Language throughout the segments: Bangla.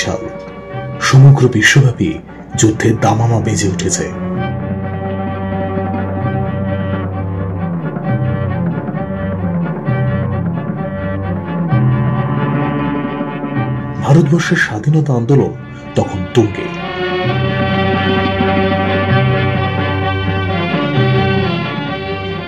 সাল। সমগ্র বিশ্বব্যাপী যুদ্ধের দামামা বেজে উঠেছে। ভারতবর্ষের স্বাধীনতা আন্দোলন তখন তুঙ্গে।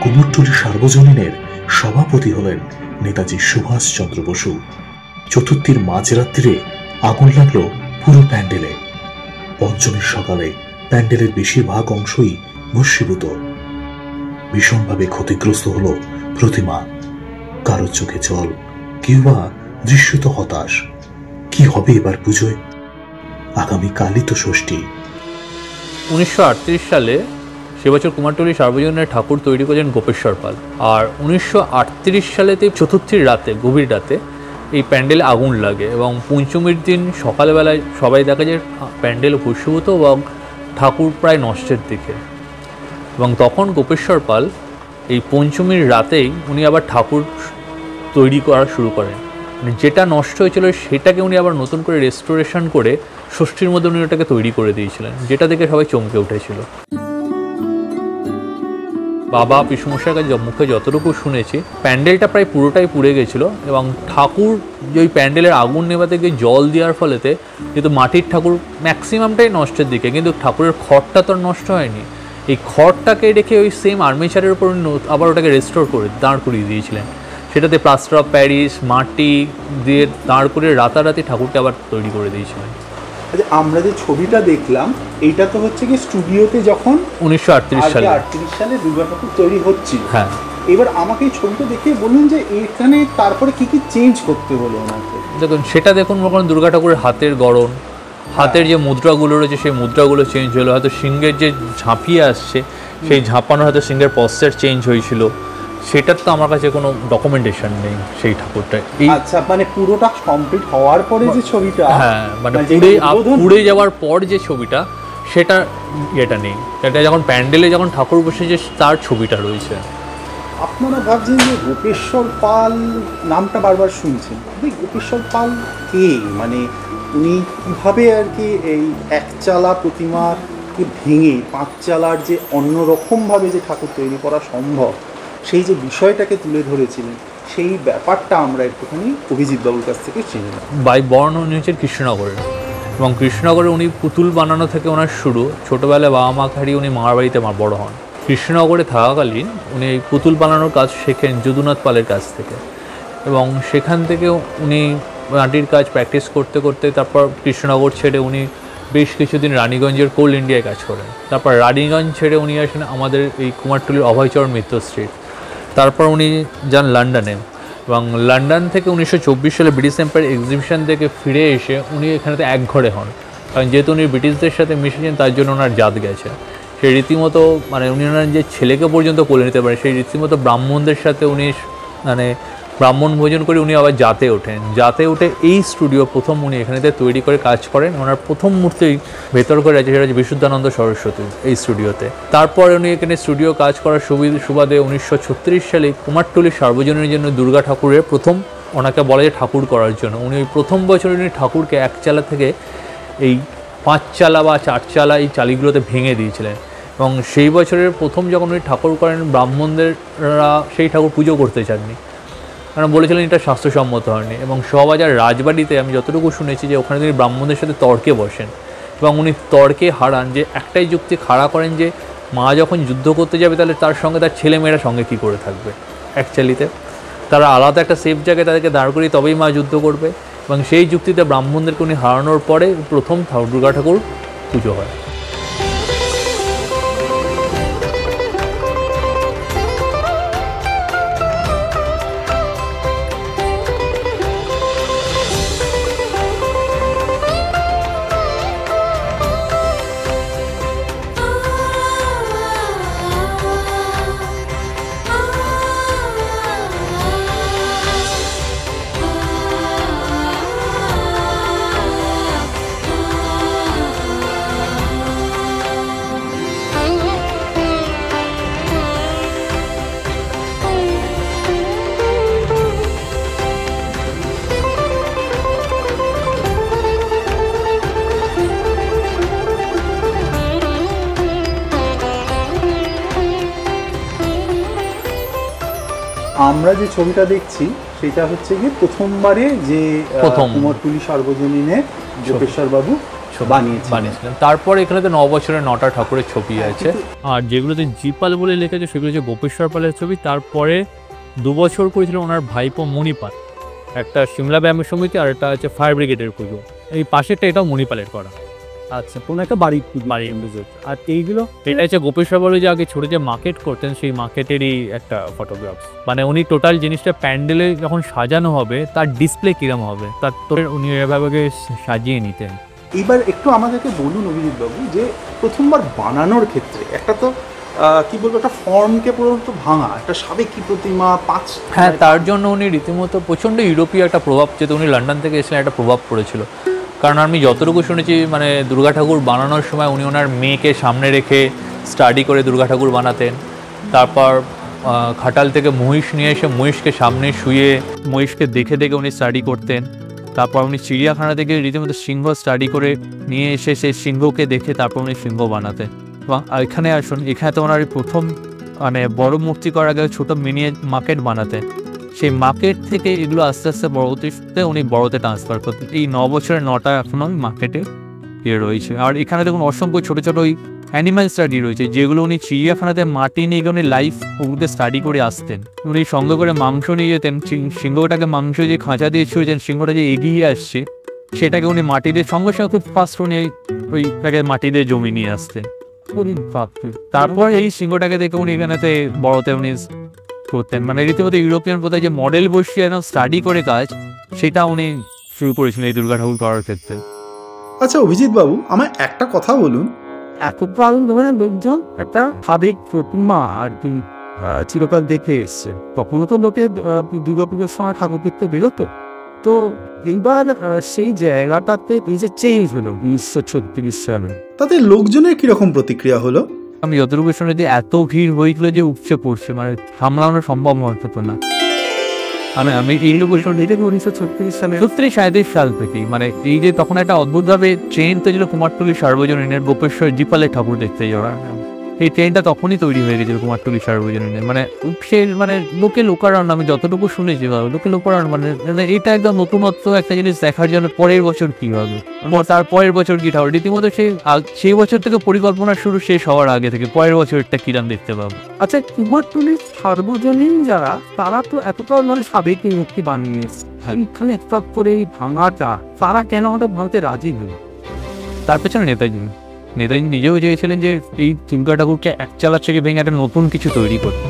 কুমোরটুলি সার্বজনীনের সভাপতি হলেন নেতাজি সুভাষচন্দ্র বসু। চতুর্থীর মাঝরাত্রিরে আগুন লাগলো পুরো প্যান্ডেলে। পঞ্চমীর সকালে প্যান্ডেলের বেশিরভাগ অংশই ভস্মীভূত। ভীষণভাবে ক্ষতিগ্রস্ত হলো প্রতিমা। কারো চোখে জল, কেউ বা দৃশ্যত হতাশ। কি হবে এবার পুজোয়? আগামী কালই তো ষষ্ঠী। 1938 সালে সে বছর কুমারটুলি সার্বজনীনের ঠাকুর তৈরি করেছেন গোপেশ্বর পাল। আর 1938 সালেতে চতুর্থীর রাতে, গভীর রাতে এই প্যান্ডেলে আগুন লাগে এবং পঞ্চমীর দিন সকালবেলায় সবাই দেখা যায় প্যান্ডেল ভস্মীভূত এবং ঠাকুর প্রায় নষ্টের দিকে। এবং তখন গোপেশ্বর পাল এই পঞ্চমীর রাতেই উনি আবার ঠাকুর তৈরি করা শুরু করেন। যেটা নষ্ট হয়েছিল সেটাকে উনি আবার নতুন করে রেস্টোরেশন করে ষষ্ঠীর মধ্যে উনি ওটাকে তৈরি করে দিয়েছিলেন, যেটা দেখে সবাই চমকে উঠেছিল। বাবা পিসমশাইয়ের কাছে মুখে যতটুকু শুনেছি, প্যান্ডেলটা প্রায় পুরোটাই পুড়ে গেছিলো এবং ঠাকুর যে ওই প্যান্ডেলের আগুন নেভাতে গিয়ে জল দেওয়ার ফলেতে যেহেতু মাটির ঠাকুর ম্যাক্সিমামটাই নষ্টের দিকে, কিন্তু ঠাকুরের খড়টা তো নষ্ট হয়নি। এই খড়টাকে রেখে ওই সেম আর্মেচারের উপর আবার ওটাকে রেস্টোর করে দাঁড় করিয়ে দিয়েছিলেন। সেটাতে প্লাস্টার অফ প্যারিস মাটি দিয়ে দাঁড় করে রাতারাতি ঠাকুরকে আবার তৈরি করে দিয়েছিলেন। আচ্ছা, আমরা যে ছবিটা দেখলাম এইটা তো হচ্ছে কি স্টুডিওতে যখন 1938 সালে দুর্গা ঠাকুর তৈরি হচ্ছিল। হ্যাঁ, এবার আমাকে এই ছবিটা দেখে বলুন যে এখানে তারপরে কি কি চেঞ্জ করতে হলো ওনাকে। দেখুন সেটা দেখুন, দুর্গা ঠাকুরের হাতের গড়ন, হাতের যে মুদ্রাগুলো রয়েছে সেই মুদ্রাগুলো চেঞ্জ হলো। হয়তো সিংহের যে ঝাঁপিয়ে আসছে সেই ঝাঁপানোর হয়তো সিংহের পশ্চার চেঞ্জ হয়েছিল। সেটার তো আমার কাছে কোনো ডকুমেন্টেশন নেই সেই ঠাকুরটা। আচ্ছা, মানে পুরোটা কমপ্লিট হওয়ার পরে যে ছবিটা, হ্যাঁ মানে পুড়ে যাওয়ার পর যে ছবিটা, সেটা এটা নেই। এটা যখন প্যান্ডেলে যখন ঠাকুর বসেছে তার ছবিটা রয়েছে। আপনারা ভাবছেন যে গোপেশ্বর পাল নামটা বারবার শুনছেন, গোপেশ্বর পাল কে? মানে উনি কীভাবে আর কি এই একচালা প্রতিমাকে ভেঙে পাঁচচালার যে অন্যরকমভাবে যে ঠাকুর তৈরি করা সম্ভব, সেই যে বিষয়টাকে তুলে ধরেছিলেন, সেই ব্যাপারটা আমরা একটুখানি অভিজিৎ বাবুর কাছ থেকে চিনি না। বাই বর্ণ উনি হচ্ছেন কৃষ্ণনগরের, এবং কৃষ্ণনগরে উনি পুতুল বানানো থেকে ওনার শুরু। ছোটোবেলায় বাবা মা হারিয়ে উনি মামার বাড়িতে বড় হন। কৃষ্ণনগরে থাকাকালীন উনি এই পুতুল বানানোর কাজ শেখেন যদুনাথ পালের কাছ থেকে, এবং সেখান থেকে উনি মাটির কাজ প্র্যাকটিস করতে করতে তারপর কৃষ্ণনগর ছেড়ে উনি বেশ কিছুদিন রানীগঞ্জের কোল ইন্ডিয়ায় কাজ করেন। তারপর রানীগঞ্জ ছেড়ে উনি আসেন আমাদের এই কুমারটুলির অভয়চরণ মিত্র স্ট্রিট। তারপর উনি যান লন্ডনে, এবং লন্ডন থেকে 1924 সালে ব্রিটিশ এম্পায়ার এক্সিবিশন থেকে ফিরে এসে উনি এখানেতে এক ঘরে হন। কারণ যেহেতু উনি ব্রিটিশদের সাথে মিশেছেন তার জন্য ওনার জাত গেছে। সেই রীতিমতো মানে উনি ওনার যে ছেলেকে পর্যন্ত কোলে নিতে পারেন, সেই রীতিমতো ব্রাহ্মণদের সাথে উনি মানে ব্রাহ্মণ ভোজন করে উনি আবার জাতে ওঠেন। জাতে উঠে এই স্টুডিও প্রথম উনি এখানেতে তৈরি করে কাজ করেন। ওনার প্রথম মূর্তি ভেতর করে আছে, সেটা হচ্ছে বিশুদ্ধানন্দ সরস্বতী এই স্টুডিওতে। তারপরে উনি এখানে স্টুডিও কাজ করার সুবাদে 1936 সালে কুমারটুলি সার্বজনীনের জন্য দুর্গা ঠাকুরের প্রথম, ওনাকে বলা যায় ঠাকুর করার জন্য, উনি ওই প্রথম বছর উনি ঠাকুরকে একচালা থেকে এই 5 চালা বা 4 চালা এই চালিগুলোতে ভেঙে দিয়েছিলেন। এবং সেই বছরের প্রথম যখন উনি ঠাকুর করেন, ব্রাহ্মণদেররা সেই ঠাকুর পুজো করতে চাননি, কারণ বলেছিলেন এটা স্বাস্থ্যসম্মত হয়নি। এবং শোভাবাজার রাজবাড়িতে আমি যতটুকু শুনেছি যে ওখানে তিনি ব্রাহ্মণদের সাথে তর্কে বসেন, এবং উনি তর্কে হারান। যে একটাই যুক্তি খাড়া করেন যে মা যখন যুদ্ধ করতে যাবে তাহলে তার সঙ্গে তার ছেলেমেয়েরা সঙ্গে কী করে থাকবে, অ্যাকচুয়ালিতে তারা আলাদা একটা সেফ জায়গায় তাদেরকে দাঁড় করিয়ে তবেই মা যুদ্ধ করবে। এবং সেই যুক্তিতে ব্রাহ্মণদেরকে উনি হারানোর পরে প্রথম দুর্গা ঠাকুর পুজো হয়। আমরা যে ছবিটা দেখছি সেটা হচ্ছে গিয়ে প্রথমবারে যে কুমোরটুলি সার্বজনীনের গোপেশ্বর বাবু বানিয়েছিলেন। তারপরে এখানে তো 9 বছরের 9টা ঠাকুরের ছবি আছে, আর যেগুলোতে জিপাল বলে লেখা আছে সেগুলো হচ্ছে গোপেশ্বর পালের ছবি। তারপরে 2 বছর করেছিলেন ওনার ভাইপো মণিপাল, একটা সিমলা ব্যায়াম সমিতি আর একটা হচ্ছে ফায়ার ব্রিগেডের পুজো। এই পাশেরটা এটাও মণিপালের করা। আচ্ছা, কোনো একটা বাড়ির আর এইগুলো এটা হচ্ছে গোপেশ্বর বাবু যে আগে ছোট যে মার্কেট করতেন সেই মার্কেটেরই একটা ফটোগ্রাফ। মানে উনি টোটাল জিনিসটা প্যান্ডেলে যখন সাজানো হবে তার ডিসপ্লে কিরম হবে তার তো উনি এভাবে সাজিয়ে নিতেন। এইবার একটু আমাদেরকে বলুন অভিজিৎ বাবু, যে প্রথমবার বানানোর ক্ষেত্রে একটা তো কি বলবো, একটা ফর্মকে পুরো ভাঙা, একটা সাবেকি প্রতিমা 5, হ্যাঁ, তার জন্য উনি রীতিমতো প্রচণ্ড ইউরোপীয় একটা প্রভাব, যেহেতু উনি লন্ডন থেকে এসেছিলেন, একটা প্রভাব পড়েছিল। কারণ আমি যতটুকু শুনেছি মানে দুর্গা ঠাকুর বানানোর সময় উনি ওনার মেয়েকে সামনে রেখে স্টাডি করে দুর্গা ঠাকুর বানাতেন। তারপর খাটাল থেকে মহিষ নিয়ে এসে মহিষকে সামনে শুয়ে মহিষকে দেখে দেখে উনি স্টাডি করতেন। তারপর উনি চিড়িয়াখানা থেকে রীতিমতো সিংহ স্টাডি করে নিয়ে এসে সেই সিংহকে দেখে তারপর উনি সিংহ বানাতেন। এবং এখানে আসুন, এখানে তো ওনার প্রথম মানে বড় মূর্তি করার আগে ছোটো মিনি মার্কেট বানাতেন। সেই মার্কেট থেকে এগুলো আস্তে আস্তে পরবর্তীতে উনি বড়তে ট্রান্সফার করতেন। এই 9 বছরের 9টা এখনও মার্কেটে রয়েছে। আর এখানে দেখুন অসংখ্য ছোটো ছোটো ওই অ্যানিম্যাল স্টাডি রয়েছে, যেগুলো উনি চিড়িয়াখানাতে মাটি নিয়ে গিয়ে উনি লাইফ ওগুলোতে স্টাডি করে আসতেন। উনি সঙ্গে করে মাংস নিয়ে যেতেন, সিংহটাকে মাংস যে খাঁচা দিয়ে ছুঁয়েছেন, সিংহটা যে এগিয়ে আসছে সেটাকে উনি মাটিতে সঙ্গে সঙ্গে খুব ফাস্ট উনি ওইটাকে মাটিতে জমি নিয়ে আসতেন। তারপর এই সিংহটাকে দেখে উনি এখানেতে বড়তে উনি করতেন। মানে রীতিমতো ইউরোপিয়ান কোথায় যে মডেল বসিয়ে স্টাডি করে কাজ, সেটা উনি শুরু করেছিলেন এই দুর্গা ঠাকুর করার ক্ষেত্রে। আচ্ছা অভিজিৎ বাবু, আমায় একটা কথা বলুন, এত প্রাণ ধরে লোকজন একটা সাবেক প্রতিমা আর কি চিরকাল দেখে এসছে, তখনও তো লোকে দুর্গাপুজোর সময় ঠাকুর দেখতে বেরোতো। তো এইবার সেই জায়গাটাতে এই যে চেঞ্জ হলো 1936 সালে, তাতে লোকজনের কিরকম প্রতিক্রিয়া হলো? আমি যতটুকু শুনেছি এত ভিড় হয়েছিল যে উপচে পড়ছে, মানে সামলানো সম্ভব হতো না। আমি এই লোক 1936 সালে 37 সাল থেকেই, মানে এই যে তখন একটা অদ্ভুতভাবে ট্রেন তো ছিল কুমারটুলি সার্বজনীনের গোপেশ্বর জিপালের ঠাকুর দেখতে যাওয়া। এই ট্রেনটা তখনই তৈরি হয়ে গেছিল কুমারটুলি সার্বজনীনের। মানে সে মানে লোকে লোকারণ, আমি যতটুকু শুনেছি লোকে লোকারণ, মানে এটা একদম নতুনত্ব একটা জিনিস দেখার জন্য পরের বছর কী হবে, তার পরের বছর কী ঠাকুর, রীতিমতো সেই বছর থেকে পরিকল্পনা শুরু শেষ হওয়ার আগে থেকে পরের বছরটা কিরাম দেখতে পাবো। আচ্ছা, কুমারটুলি সার্বজনীন যারা, তারা তো এতটা মানে সাবেকি মূর্তি বানিয়েছে, এখানে একটা করে এই ভাঙাটা তারা কেন আমাদের ভাঙতে রাজি হল? তার পেছনে নেতাজি নিজেও চেয়েছিলেন যে এই দুর্গা ঠাকুরকে একচালা থেকে ভেঙে একটা নতুন কিছু তৈরি করতে।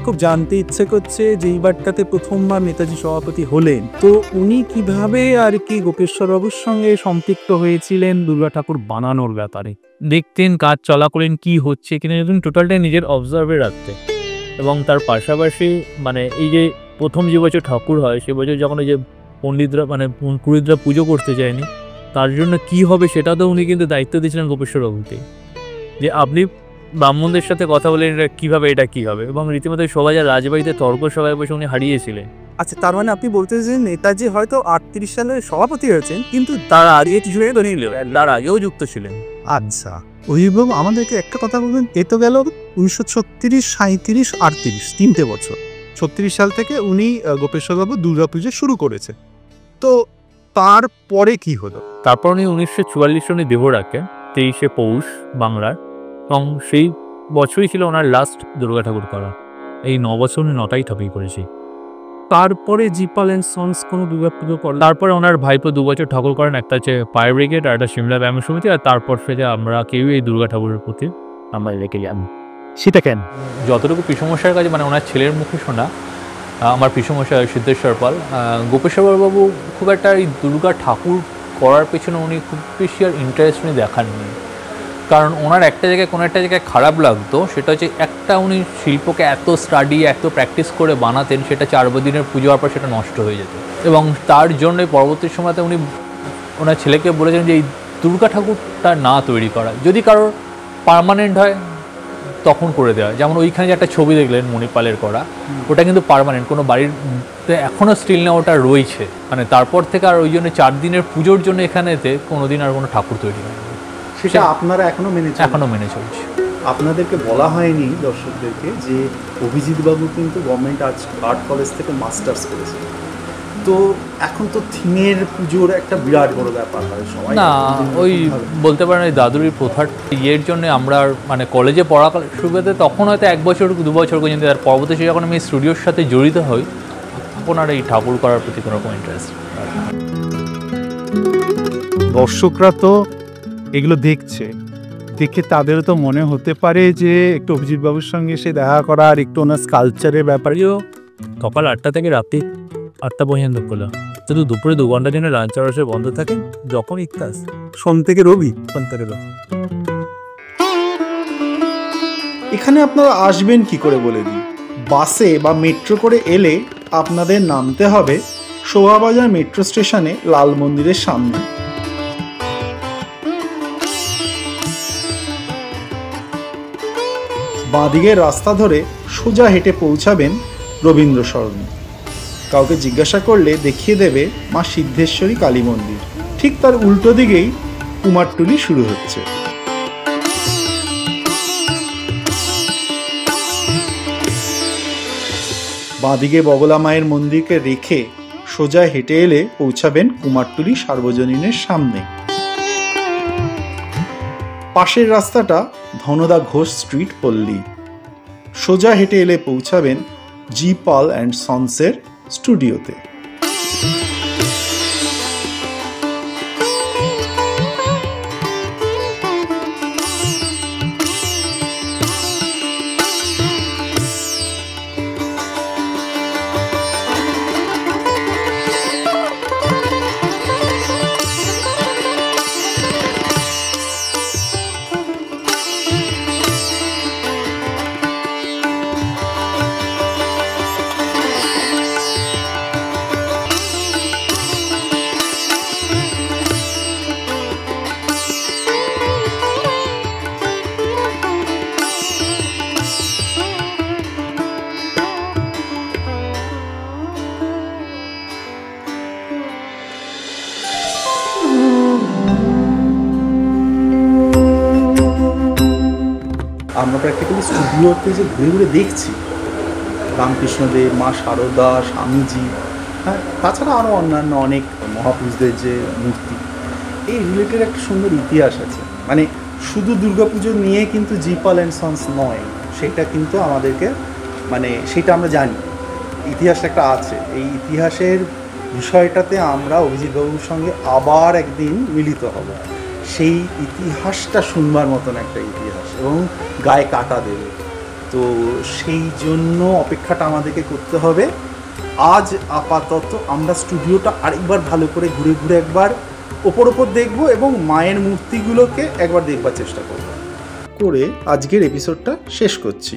খুব জানতে ইচ্ছে করছে যে এইবারটাতে প্রথমবার নেতাজি সভাপতি হলেন, তো উনি কিভাবে আর কি গোপেশ্বরবাবুর সঙ্গে সম্পৃক্ত হয়েছিলেন দুর্গা ঠাকুর বানানোর ব্যাপারে? দেখতেন কাজ চলাকালীন কি হচ্ছে কিনা, টোটালটাই নিজের অবজার্ভে রাখতে। এবং তার পাশাপাশি মানে এই যে প্রথম যে বছর ঠাকুর হয় সে বছর যখন ওই যে পণ্ডিতরা মানে পুরোহিতরা পুজো করতে চায়নি, তার জন্য কি হবে সেটা তো উনি কিন্তু দায়িত্ব দিয়েছিলেন গোপেশ্বরবাবুকে, যে আপনি ব্রাহ্মণদের সাথে কথা বলেন এটা কীভাবে, এটা কী হবে। এবং রীতিমতো সবাই যা রাজবাড়িতে তর্ক সভায় বসে উনি হারিয়েছিলেন। আচ্ছা, তার মানে আপনি বলতে চাইছেন নেতাজি হয়তো 38 সালে সভাপতি হয়েছেন, কিন্তু তার আগে কিছু তার আগেও যুক্ত ছিলেন। আচ্ছা অভিভাবক, আমাদেরকে একটা কথা বলবেন, এ তো গেল 1936, 37, 38 3টে বছর। 36 সাল থেকে উনি গোপেশ্বরবাবু দুর্গাপুজো শুরু করেছে, তো তারপরে কি হলো? তারপর উনি 1944 সনে দেহ রাখেন 23শে পৌষ বাংলার, এবং সেই বছরই ছিল ওনার লাস্ট দুর্গা ঠাকুর করা। এই 9 বছর উনি 9টাই ঠাকুর করেছি। তারপরে জিপাল অ্যান্ড সন্স কোনো দুর্গাপুজো করলেন? তারপরে ওনার ভাইপো 2 বছর ঠাকুর করেন, একটা হচ্ছে ফায়ার ব্রিগেড আর একটা সিমলা ব্যায়াম সমিতি। আর তারপর থেকে আমরা কেউ এই দুর্গা ঠাকুরের প্রতি আমরা রেখে যান। সেটা কেন? যতটুকু পিসমশাইয়ের কাছে মানে ওনার ছেলের মুখে শোনা, আমার পিসমশাই সিদ্ধেশ্বর পাল, গোপেশ্বরবাবু খুব একটা এই দুর্গা ঠাকুর করার পেছনে উনি খুব বেশি আর ইন্টারেস্ট উনি দেখাননি। কারণ ওনার একটা জায়গায় কোনো একটা জায়গায় খারাপ লাগতো, সেটা হচ্ছে একটা উনি শিল্পকে এত স্টাডি এত প্র্যাকটিস করে বানাতেন, সেটা 4 দিনের পুজো হওয়ার পর সেটা নষ্ট হয়ে যেত। এবং তার জন্যই পরবর্তী সময়তে উনি ওনার ছেলেকে বলেছেন যে এই দুর্গা ঠাকুরটা না তৈরি করা, যদি কারোর পার্মানেন্ট হয় তখন করে দেওয়া। যেমন ওইখানে যে একটা ছবি দেখলেন মণিপালের করা, ওটা কিন্তু পার্মানেন্ট, কোনো বাড়িতে এখনও স্টিল না ওটা রয়েছে। মানে তারপর থেকে আর ওই জন্য 4 দিনের পুজোর জন্য এখানেতে কোনোদিন আর কোনো ঠাকুর তৈরি হয়নি। সেটা আপনারা এখনো মেনে এখনও মেনে চলছে। আপনাদেরকে বলা হয়নি দর্শকদেরকে যে অভিজিৎ বাবু কিন্তু গভর্নমেন্ট আর্ট কলেজ থেকে মাস্টার্স করেছে। তো এখন তো থিমের পুজোর একটা বিরাট বড় ব্যাপার হয় সবাই না, ওই বলতে পারেন ওই দাদুরির প্রথার ইয়ের জন্য আমরা মানে কলেজে পড়াকাল শুরুতে তখন হয়তো 1 বছর 2 বছর পর্যন্ত, তার পরবর্তী যখন আমি স্টুডিওর সাথে জড়িত হই তখন আর এই ঠাকুর করার প্রতি কোনো রকম ইন্টারেস্ট। দর্শকরা তো এগুলো দেখছে, দেখে তাদেরও তো মনে হতে পারে যে একটু অভিজিৎ বাবুর সঙ্গে এসে দেখা করা আর একটু ওনার কালচারের ব্যাপারেও। সকাল 8টা থেকে রাত্রি 8টা পর্যন্ত খোলা, শুধু দুপুরে 2 ঘন্টার জন্য লাঞ্চ আওয়ার্সে বন্ধ থাকে, যখন ইচ্ছা সোম থেকে রবি। এখানে আপনারা আসবেন কি করে বলে দিই। বাসে বা মেট্রো করে এলে আপনাদের নামতে হবে শোভাবাজার মেট্রো স্টেশনে লাল মন্দিরের সামনে। বাঁদিকের রাস্তা ধরে সোজা হেঁটে পৌঁছাবেন রবীন্দ্র সরণি। কাউকে জিজ্ঞাসা করলে দেখিয়ে দেবে মা সিদ্ধেশ্বরী কালী মন্দির, ঠিক তার উল্টো দিকেই কুমারটুলি শুরু হচ্ছে। বাঁদিকে বগলা মায়ের মন্দিরকে রেখে সোজা হেঁটে এলে পৌঁছাবেন কুমারটুলি সার্বজনীনের সামনে। পাশের রাস্তাটা ধনদা ঘোষ স্ট্রিট পল্লী। সোজা হেঁটে এলে পৌঁছাবেন জি পাল অ্যান্ড সন্সের স্টুডিওতে। আমরা প্র্যাকটিক্যালি স্টুডিওতে যে ঘুরে ঘুরে দেখছি রামকৃষ্ণদেব, মা শারদা, স্বামীজি, হ্যাঁ, তাছাড়া আরও অন্যান্য অনেক মহাপুরুষদের যে মূর্তি, এই রিলেটেড একটা সুন্দর ইতিহাস আছে। মানে শুধু দুর্গাপুজো নিয়ে কিন্তু জি পাল অ্যান্ড সন্স নয়, সেটা কিন্তু আমাদেরকে মানে সেটা আমরা জানি, ইতিহাস একটা আছে। এই ইতিহাসের বিষয়টাতে আমরা অভিজিৎবাবুর সঙ্গে আবার একদিন মিলিত হব। সেই ইতিহাসটা শুনবার মতন একটা ইতিহাস এবং গায়ে কাটা দেবে। তো সেই জন্য অপেক্ষাটা আমাদেরকে করতে হবে। আজ আপাতত আমরা স্টুডিওটা আরেকবার ভালো করে ঘুরে ঘুরে একবার ওপর দেখব এবং মায়ের মূর্তিগুলোকে একবার দেখবার চেষ্টা করব করে আজকের এপিসোডটা শেষ করছি।